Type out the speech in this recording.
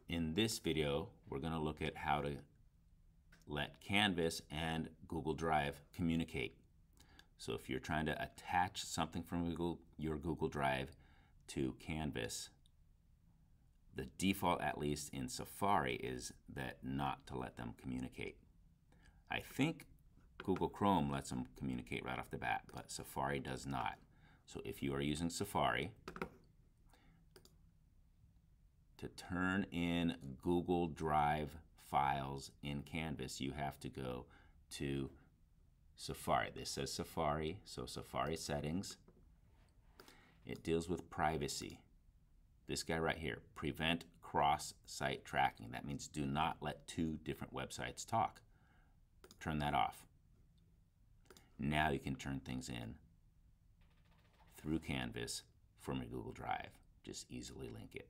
In this video, we're going to look at how to let Canvas and Google Drive communicate. So if you're trying to attach something from your Google Drive to Canvas, the default, at least in Safari, is that not to let them communicate. I think Google Chrome lets them communicate right off the bat, but Safari does not. So if you are using Safari, to turn in Google Drive files in Canvas, you have to go to Safari. This says Safari, so Safari settings. It deals with privacy. This guy right here, prevent cross-site tracking. That means do not let two different websites talk. Turn that off. Now you can turn things in through Canvas from your Google Drive. Just easily link it.